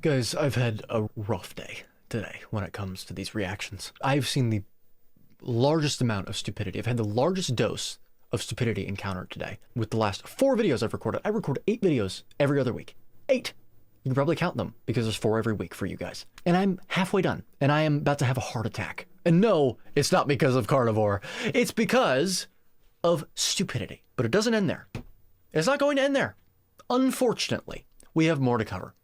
Guys, I've had a rough day today when it comes to these reactions. I've seen the largest amount of stupidity. I've had the largest dose of stupidity encountered today with the last 4 videos I've recorded. I record 8 videos every other week. 8! You can probably count them because there's 4 every week for you guys. And I'm halfway done, and I am about to have a heart attack. And no, it's not because of carnivore. It's because of stupidity. But it doesn't end there. It's not going to end there. Unfortunately, we have more to cover.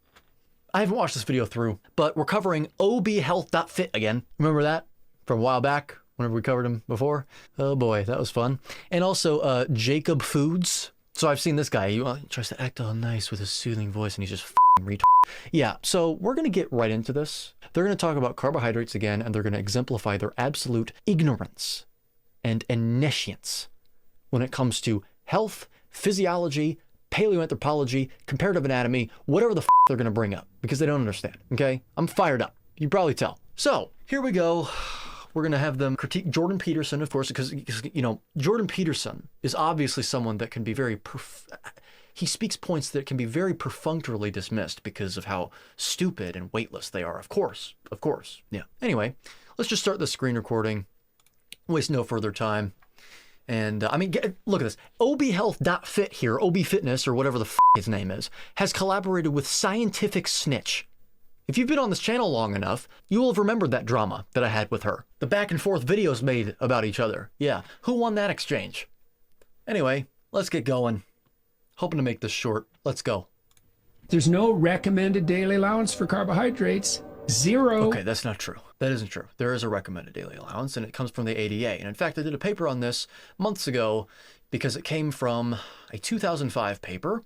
I haven't watched this video through, but we're covering obhealth.fit again. Remember that from a while back, whenever we covered him before? Oh boy, that was fun. And also Jacob Foods. So I've seen this guy. He tries to act all nice with his soothing voice, and he's just f***ing retard. Yeah, so we're going to get right into this. They're going to talk about carbohydrates again, and they're going to exemplify their absolute ignorance and omniscience when it comes to health, physiology, paleoanthropology, comparative anatomy, whatever the f they're going to bring up, because they don't understand, okay? I'm fired up. You can probably tell. So, here we go. We're going to have them critique Jordan Peterson, of course, because, you know, Jordan Peterson is obviously someone that can be very he speaks points that can be very perfunctorily dismissed because of how stupid and weightless they are. Of course. Yeah. Anyway, let's just start the screen recording. Waste no further time. And I mean, look at this. obhealth.fit here, OB Fitness, or whatever the f his name is, has collaborated with Scientific Snitch. If you've been on this channel long enough, you will have remembered that drama that I had with her. The back and forth videos made about each other. Yeah, who won that exchange? Anyway, let's get going. Hoping to make this short. Let's go. There's no recommended daily allowance for carbohydrates. 0. Okay, that's not true. That isn't true. There is a recommended daily allowance, and it comes from the ADA. And in fact, I did a paper on this months ago because it came from a 2005 paper,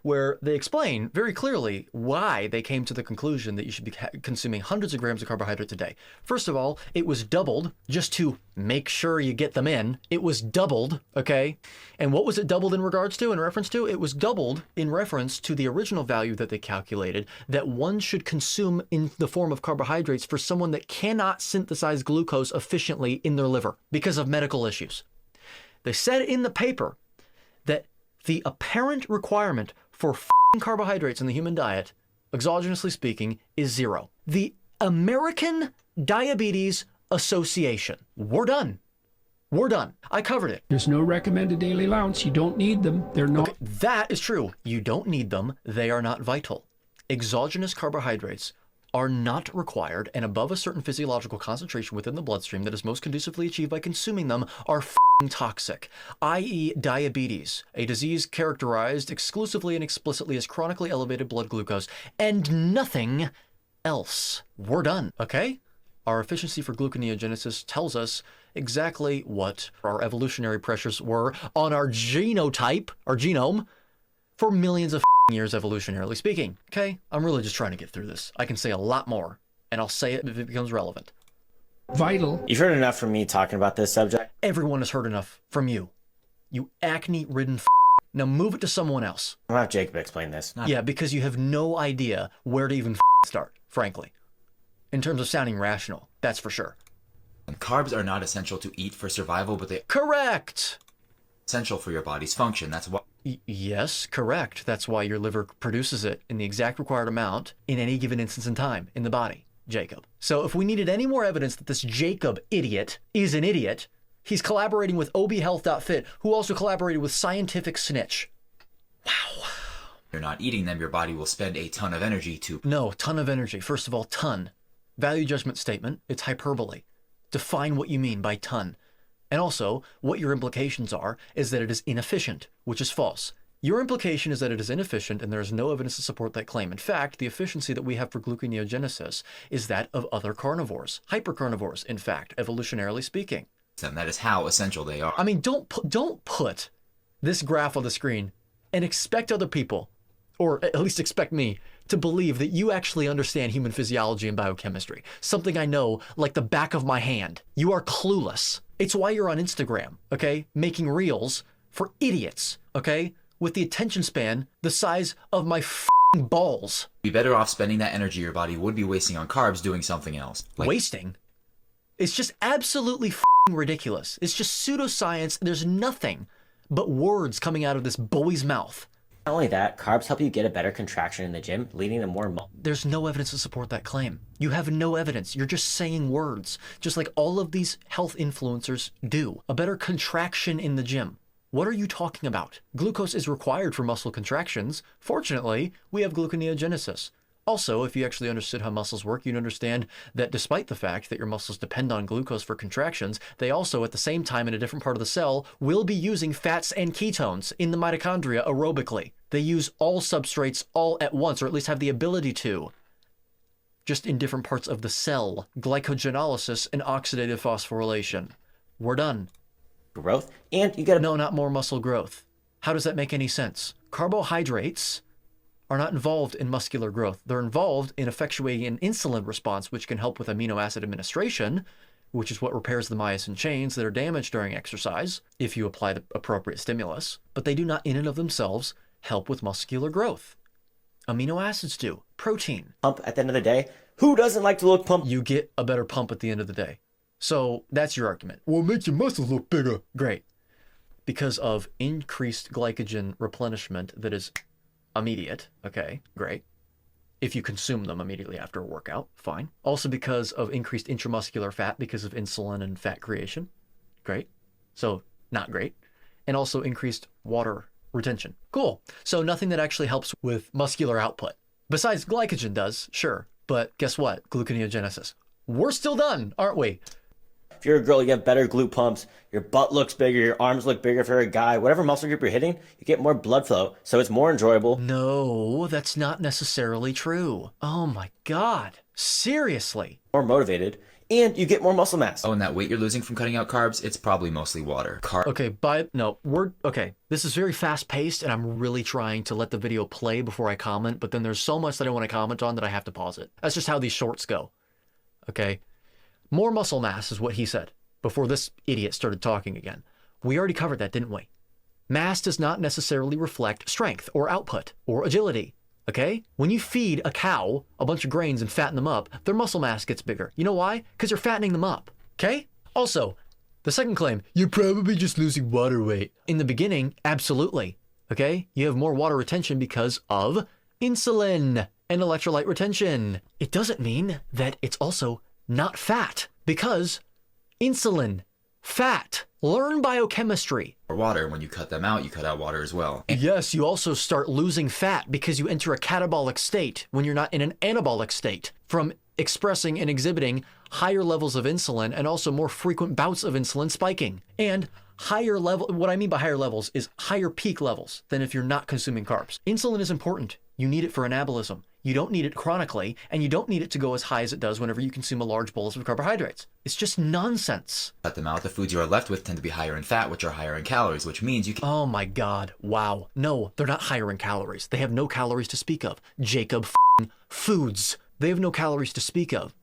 where they explain very clearly why they came to the conclusion that you should be consuming hundreds of grams of carbohydrates a day. First of all, it was doubled just to make sure you get them in. It was doubled, okay? And what was it doubled in regards to, in reference to? It was doubled in reference to the original value that they calculated that one should consume in the form of carbohydrates for someone that cannot synthesize glucose efficiently in their liver because of medical issues. They said in the paper that the apparent requirement for carbohydrates in the human diet, exogenously speaking, is 0. The American Diabetes Association. We're done. We're done. I covered it. There's no recommended daily allowance. You don't need them. They're not. Okay, that is true. You don't need them. They are not vital. Exogenous carbohydrates are not required, and above a certain physiological concentration within the bloodstream that is most conducively achieved by consuming them are toxic, i.e. diabetes, a disease characterized exclusively and explicitly as chronically elevated blood glucose, and nothing else. We're done, okay? Our efficiency for gluconeogenesis tells us exactly what our evolutionary pressures were on our genotype, our genome, for millions of years evolutionarily speaking, okay? I'm really just trying to get through this. I can say a lot more, and I'll say it if it becomes relevant. Vital. You've heard enough from me talking about this subject. Everyone has heard enough from you. You acne-ridden Now move it to someone else. I'm gonna have Jacob explain this. Yeah, because you have no idea where to even start, frankly. In terms of sounding rational, that's for sure. Carbs are not essential to eat for survival, but they are Correct! essential for your body's function. That's why. Yes, correct. That's why your liver produces it in the exact required amount in any given instance in time in the body, Jacob. So if we needed any more evidence that this Jacob idiot is an idiot, he's collaborating with obhealth.fit, who also collaborated with Scientific Snitch. Wow. You're not eating them, your body will spend a ton of energy to. No, ton of energy. First of all, ton. Value judgment statement, it's hyperbole. Define what you mean by ton. And also, what your implications are is that it is inefficient, which is false. Your implication is that it is inefficient and there is no evidence to support that claim. In fact, the efficiency that we have for gluconeogenesis is that of other carnivores, hypercarnivores, in fact, evolutionarily speaking. That is how essential they are. I mean, don't put this graph on the screen and expect other people, or at least expect me, to believe that you actually understand human physiology and biochemistry. Something I know like the back of my hand. You are clueless. It's why you're on Instagram, okay? Making reels for idiots, okay? With the attention span the size of my f***ing balls. Be better off spending that energy your body would be wasting on carbs doing something else. Wasting? It's just absolutely f***ing ridiculous. It's just pseudoscience. There's nothing but words coming out of this boy's mouth. Not only that, carbs help you get a better contraction in the gym, leading to more There's no evidence to support that claim. You have no evidence. You're just saying words, just like all of these health influencers do. A better contraction in the gym. What are you talking about? Glucose is required for muscle contractions. Fortunately, we have gluconeogenesis. Also, if you actually understood how muscles work, you'd understand that despite the fact that your muscles depend on glucose for contractions, they also, at the same time in a different part of the cell, will be using fats and ketones in the mitochondria aerobically. They use all substrates all at once, or at least have the ability to, just in different parts of the cell. Glycogenolysis and oxidative phosphorylation. We're done. growth, and you get No, not more muscle growth. How does that make any sense? Carbohydrates are not involved in muscular growth. They're involved in effectuating an insulin response, which can help with amino acid administration, which is what repairs the myosin chains that are damaged during exercise if you apply the appropriate stimulus. But they do not in and of themselves help with muscular growth. Amino acids do. Protein. pump at the end of the day. Who doesn't like to look pumped? You get a better pump at the end of the day. So that's your argument. Well, it makes your muscles look bigger. Great. Because of increased glycogen replenishment that is immediate. Okay, great. If you consume them immediately after a workout, fine. Also because of increased intramuscular fat because of insulin and fat creation. Great. So not great. And also increased water retention. Cool. So nothing that actually helps with muscular output. Besides glycogen does, sure. But guess what? Gluconeogenesis. We're still done, aren't we? If you're a girl, you get better glute pumps, your butt looks bigger, your arms look bigger. If you're a guy, whatever muscle group you're hitting, you get more blood flow, so it's more enjoyable. No, that's not necessarily true. Oh my God. Seriously. More motivated, and you get more muscle mass. Oh, and that weight you're losing from cutting out carbs, it's probably mostly water. Okay, okay. This is very fast paced and I'm really trying to let the video play before I comment, but then there's so much that I want to comment on that I have to pause it. That's just how these shorts go. Okay. More muscle mass is what he said before this idiot started talking again. We already covered that, didn't we? Mass does not necessarily reflect strength or output or agility. Okay? When you feed a cow a bunch of grains and fatten them up, their muscle mass gets bigger. You know why? Because you're fattening them up. Okay? Also, the second claim, you're probably just losing water weight. In the beginning, absolutely. Okay? You have more water retention because of insulin and electrolyte retention. It doesn't mean that it's also not fat, because insulin, fat. Learn biochemistry. Or water, when you cut them out, you cut out water as well. Yes, you also start losing fat because you enter a catabolic state when you're not in an anabolic state from expressing and exhibiting higher levels of insulin and also more frequent bouts of insulin spiking. And higher level, what I mean by higher levels is higher peak levels than if you're not consuming carbs. Insulin is important. You need it for anabolism. You don't need it chronically, and you don't need it to go as high as it does whenever you consume a large bolus of carbohydrates. It's just nonsense. Cut them out, the foods you are left with tend to be higher in fat, which are higher in calories, which means you can... Oh my God. Wow. No, they're not higher in calories. They have no calories to speak of. Jacob foods. They have no calories to speak of.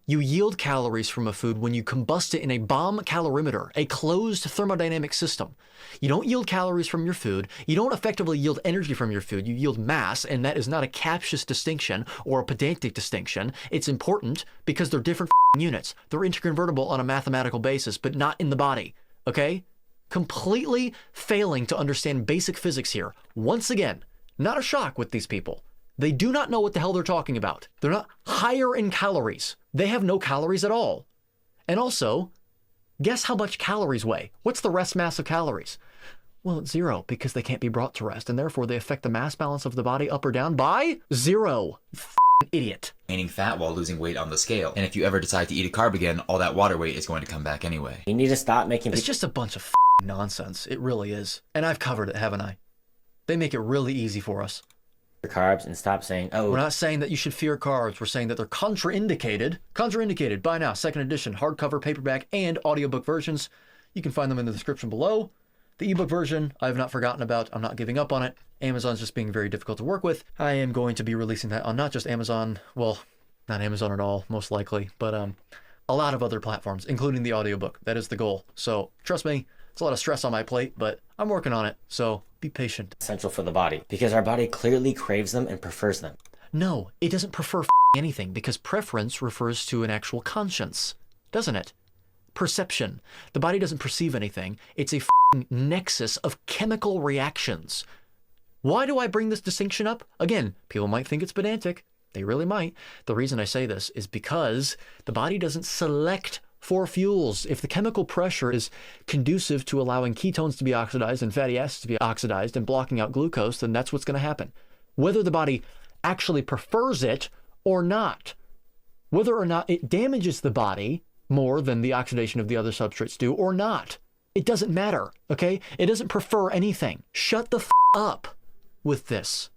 You yield calories from a food when you combust it in a bomb calorimeter, a closed thermodynamic system. You don't yield calories from your food. You don't effectively yield energy from your food. You yield mass, and that is not a captious distinction or a pedantic distinction. It's important because they're different units. They're interconvertible on a mathematical basis, but not in the body. Okay? Completely failing to understand basic physics here. Once again, not a shock with these people. They do not know what the hell they're talking about. They're not higher in calories. They have no calories at all. And also, guess how much calories weigh? What's the rest mass of calories? Well, it's zero because they can't be brought to rest, and therefore they affect the mass balance of the body up or down by zero. Idiot. Gaining fat while losing weight on the scale. And if you ever decide to eat a carb again, all that water weight is going to come back anyway. You need to stop making It's just a bunch of nonsense. It really is. And I've covered it, haven't I? They make it really easy for us. carbs and stop saying, oh, We're not saying that you should fear carbs. We're saying that they're contraindicated. Contraindicated. Buy now. Second edition, hardcover, paperback, and audiobook versions. You can find them in the description below. The ebook version, I have not forgotten about. I'm not giving up on it. Amazon's just being very difficult to work with. I am going to be releasing that on not just Amazon, well, not Amazon at all, most likely, but a lot of other platforms, including the audiobook. That is the goal. So trust me, it's a lot of stress on my plate, but I'm working on it. So be patient. essential for the body because our body clearly craves them and prefers them. No, it doesn't prefer anything because preference refers to an actual conscience, doesn't it? Perception. The body doesn't perceive anything. It's a nexus of chemical reactions. Why do I bring this distinction up? Again, people might think it's pedantic. They really might. The reason I say this is because the body doesn't select for fuels. If the chemical pressure is conducive to allowing ketones to be oxidized and fatty acids to be oxidized and blocking out glucose, then that's what's going to happen. Whether the body actually prefers it or not, whether or not it damages the body more than the oxidation of the other substrates do or not, it doesn't matter, okay? It doesn't prefer anything. Shut the up with this.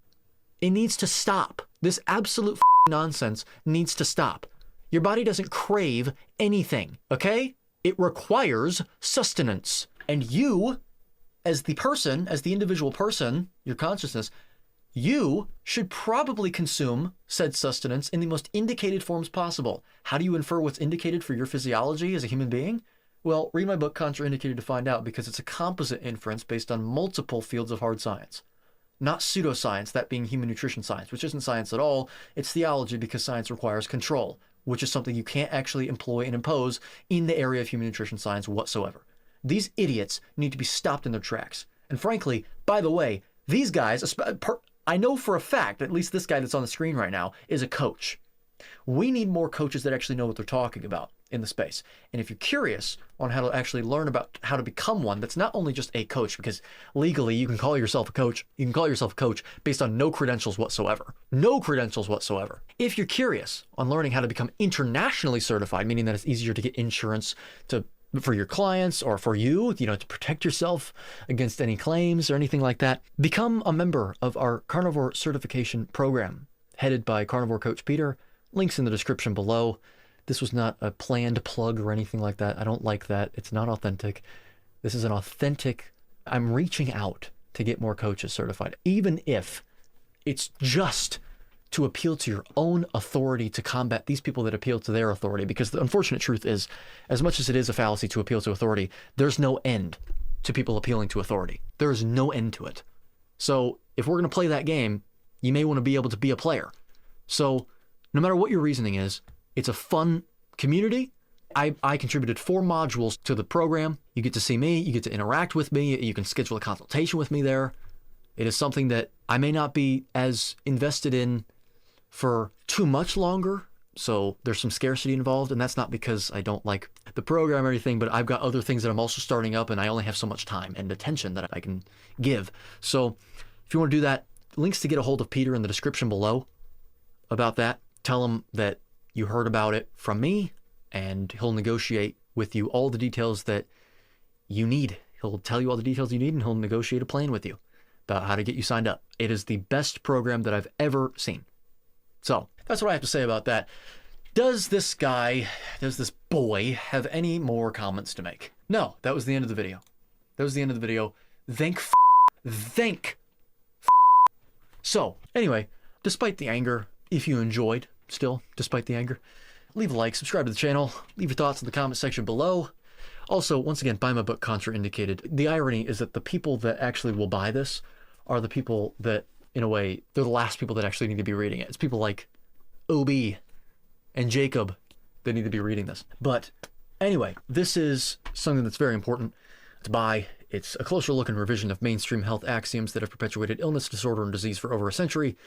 It needs to stop. This absolute nonsense needs to stop. Your body doesn't crave anything, okay? It requires sustenance. And you, as the person, as the individual person, your consciousness, you should probably consume said sustenance in the most indicated forms possible. How do you infer what's indicated for your physiology as a human being? Well, read my book, Contrainidicated, to find out, because it's a composite inference based on multiple fields of hard science. Not pseudoscience, that being human nutrition science, which isn't science at all. It's theology, because science requires control, which is something you can't actually employ and impose in the area of human nutrition science whatsoever. These idiots need to be stopped in their tracks. And frankly, by the way, these guys, I know for a fact, at least this guy that's on the screen right now, is a coach. We need more coaches that actually know what they're talking about in the space. And if you're curious on how to actually learn about how to become one that's not only just a coach, because legally you can call yourself a coach, you can call yourself a coach based on no credentials whatsoever. No credentials whatsoever. If you're curious on learning how to become internationally certified, meaning that it's easier to get insurance for your clients or for you, to protect yourself against any claims or anything like that, become a member of our carnivore certification program headed by Carnivore Coach Peter. Links in the description below. This was not a planned plug or anything like that. I don't like that. It's not authentic. This is an authentic, I'm reaching out to get more coaches certified, even if it's just to appeal to your own authority to combat these people that appeal to their authority. Because the unfortunate truth is, as much as it is a fallacy to appeal to authority, there's no end to people appealing to authority. There is no end to it. So if we're going to play that game, you may want to be able to be a player. So no matter what your reasoning is, it's a fun community. I contributed 4 modules to the program. You get to see me, you get to interact with me, you can schedule a consultation with me there. It is something that I may not be as invested in for too much longer, so there's some scarcity involved, and that's not because I don't like the program or anything, but I've got other things that I'm also starting up, and I only have so much time and attention that I can give. So if you want to do that, links to get a hold of Peter in the description below about that. Tell him that you heard about it from me, and he'll negotiate with you all the details that you need. He'll tell you all the details you need, and he'll negotiate a plan with you about how to get you signed up. It is the best program that I've ever seen. So that's what I have to say about that. Does this boy have any more comments to make? No, that was the end of the video. That was the end of the video. Thank. So anyway, despite the anger, if you enjoyed still, despite the anger, leave a like, subscribe to the channel, leave your thoughts in the comment section below. Also, once again, buy my book, Contrainidicated. The irony is that the people that actually will buy this are the people that, in a way, they're the last people that actually need to be reading it. It's people like OB and Jacob that need to be reading this. But anyway, this is something that's very important to buy. It's a closer look and revision of mainstream health axioms that have perpetuated illness, disorder, and disease for over a century.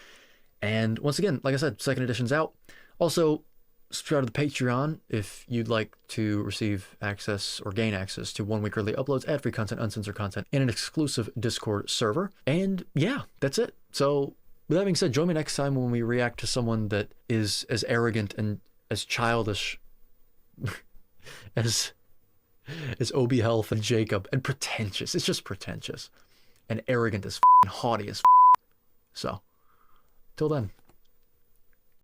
And once again, like I said, second edition's out. Also, subscribe to the Patreon if you'd like to receive access or gain access to 1 week early uploads, ad-free content, uncensored content, and an exclusive Discord server. And yeah, that's it. So with that being said, join me next time when we react to someone that is as arrogant and as childish as OB Health and Jacob, and pretentious. It's just pretentious and arrogant as haughty as. So till then.